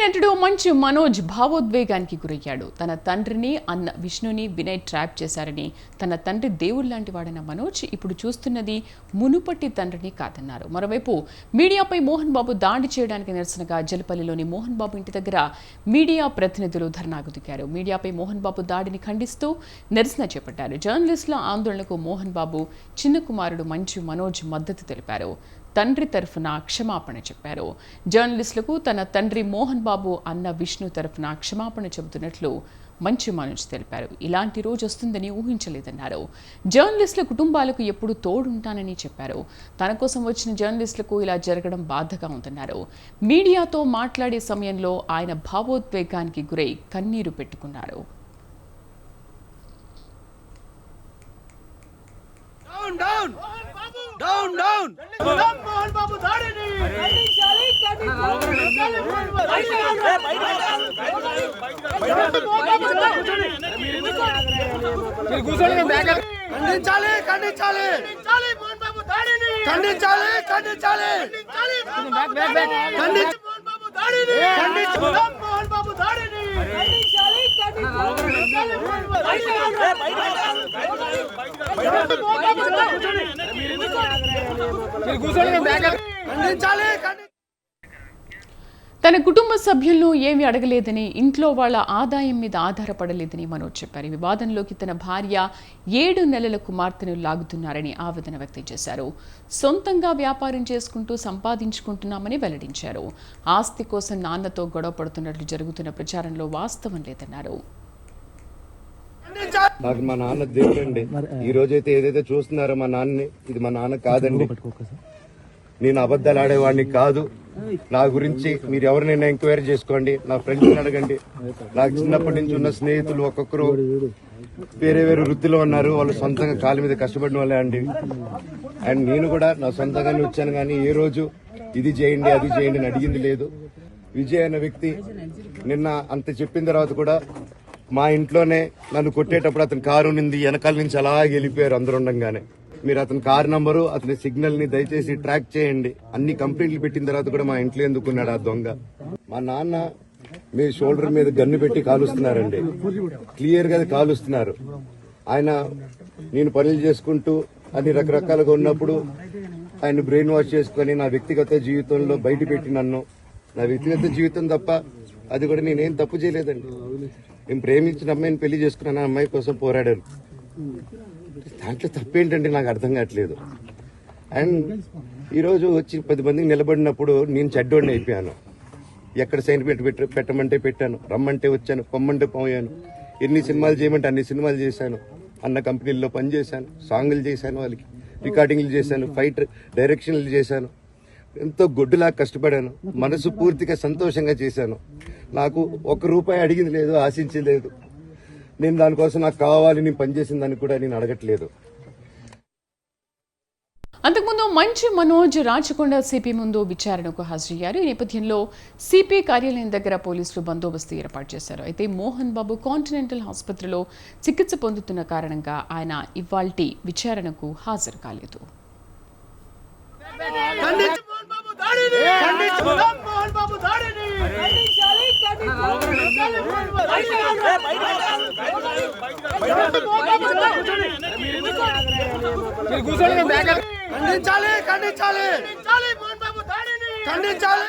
నటుడు మంచు మనోజ్ భావోద్వేగానికి గురయ్యాడు. తన తండ్రిని అన్న విష్ణుని వినయ్ ట్రాప్ చేశారని, తన తండ్రి దేవుడు లాంటి వాడైన మనోజ్ ఇప్పుడు చూస్తున్నది మునుపటి తండ్రిని కాదన్నారు. మరోవైపు మీడియాపై మోహన్ బాబు దాడి చేయడానికి నిరసనగా జలపల్లిలోని మోహన్ బాబు ఇంటి దగ్గర మీడియా ప్రతినిధులు ధర్నాకు దిగారు. మీడియాపై మోహన్ బాబు దాడిని ఖండిస్తూ నిరసన చేపట్టారు. జర్నలిస్టుల ఆందోళనకు మోహన్ బాబు చిన్న కుమారుడు మంచు మనోజ్ మద్దతు తెలిపారు. తండ్రి తరఫున క్షమాపణ చెప్పారు. జర్నలిస్టులకు తన తండ్రి మోహన్ బాబు అన్న విష్ణు తరఫున క్షమాపణ చెబుతున్నట్లు మంచు మనోజ్ తెలిపారు. ఇలాంటి రోజు వస్తుందని ఊహించలేదన్నారు. జర్నలిస్టుల కుటుంబాలకు ఎప్పుడు తోడుంటానని చెప్పారు. తన కోసం వచ్చిన జర్నలిస్టులకు ఇలా జరగడం బాధగా ఉందన్నారు. మీడియాతో మాట్లాడే సమయంలో ఆయన భావోద్వేగానికి గురై కన్నీరు పెట్టుకున్నారు. Down, down. Mohan Babu దాడిని ఖండించాలి. ఖండించాలి. మోహన్ బాబు దాడిని ఖండించాలి. మోహన్ బాబు దాడిని తన కుటుంబ సభ్యులను ఏమీ అడగలేదని, ఇంట్లో వాళ్ల ఆదాయం మీద ఆధారపడలేదని మనోజ్ చెప్పారు. ఈ వివాదంలోకి తన భార్య 7 నెలల కుమార్తెను లాగుతున్నారని ఆవేదన వ్యక్తం చేశారు. సొంతంగా వ్యాపారం చేసుకుంటూ సంపాదించుకుంటున్నామని వెల్లడించారు. ఆస్తి కోసం నాన్నతో గొడవ పడుతున్నట్లు జరుగుతున్న ప్రచారంలో వాస్తవం లేదన్నారు. నాకు మా నాన్న దేవుడండి. ఈ రోజైతే ఏదైతే చూస్తున్నారో మా నాన్నని, ఇది మా నాన్న కాదండి. నేను అబద్ధాలు ఆడేవాడిని కాదు. నా గురించి మీరు ఎవరినైనా ఎంక్వైరీ చేసుకోండి, నా ఫ్రెండ్స్ని అడగండి. నాకు చిన్నప్పటి నుంచి ఉన్న స్నేహితులు ఒక్కొక్కరు వేరే వృత్తిలో ఉన్నారు. వాళ్ళు సొంతంగా కాళ్ళ మీద కష్టపడిన వాళ్ళే అండి. అండ్ నేను కూడా నా సొంతంగానే వచ్చాను, కానీ ఏ రోజు ఇది చేయండి అది చేయండి అని అడిగింది లేదు. విజయ్ అనే వ్యక్తి నిన్న అంత చెప్పిన తర్వాత కూడా మా ఇంట్లోనే నన్ను కొట్టేటప్పుడు అతని కారు నింది వెనకాల నుంచి అలా వెళ్ళిపోయారు అందరు ఉండగానే. మీరు అతని కారు నంబరు, అతని సిగ్నల్ ని దయచేసి ట్రాక్ చేయండి. అన్ని కంప్లైంట్లు పెట్టిన తర్వాత కూడా మా ఇంట్లో ఎందుకున్నాడు ఆ దొంగ? మా నాన్న మీ షోల్డర్ మీద గన్ను పెట్టి కాలుస్తున్నారండి, క్లియర్ గా కాలుస్తున్నారు. ఆయన నేను పనులు చేసుకుంటూ అన్ని రకరకాలుగా ఉన్నప్పుడు ఆయన బ్రెయిన్ వాష్ చేసుకుని నా వ్యక్తిగత జీవితంలో బయట పెట్టి నన్ను, నా వ్యక్తిగత జీవితం తప్ప అది కూడా నేనేం తప్పు చేయలేదండి. నేను ప్రేమించిన అమ్మాయిని పెళ్లి చేసుకున్నాను, ఆ అమ్మాయి కోసం పోరాడాను. దాంట్లో తప్పేంటంటే నాకు అర్థం కావట్లేదు. అండ్ ఈరోజు వచ్చి 10 మందికి నిలబడినప్పుడు నేను చెడ్డోడిని అయిపోయాను. ఎక్కడ సైన్ పెట్టమంటే పెట్టాను, రమ్మంటే వచ్చాను, పొమ్మంటే పోయాను. ఎన్ని సినిమాలు చేయమంటే అన్ని సినిమాలు చేశాను. అన్న కంపెనీల్లో పనిచేశాను, సాంగులు చేశాను, వాళ్ళకి రికార్డింగ్లు చేశాను, ఫైట్ డైరెక్షన్లు చేశాను. ఎంతో గొడ్డులా కష్టపడాను, మనసు పూర్తిగా సంతోషంగా చేశాను. నాకు 1 రూపాయి అడిగింది లేదు, ఆశించింది లేదు. నేను దానికోసం నాకు కావాలి, నేను పనిచేసిన దాన్ని కూడా నేను అడగట్లేదు. అంతకుముందు మంచు మనోజ్ రాచకొండ సిపి ముందు విచారణకు హాజరయ్యారు. ఈ నేపథ్యంలో సిపి కార్యాలయం దగ్గర పోలీసులు బందోబస్తు ఏర్పాటు చేశారు. అయితే మోహన్ బాబు కాంటినెంటల్ ఆసుపత్రిలో చికిత్స పొందుతున్న కారణంగా ఆయన ఇవాల్టి విచారణకు హాజరు కాలేదు. ఖండించాలి.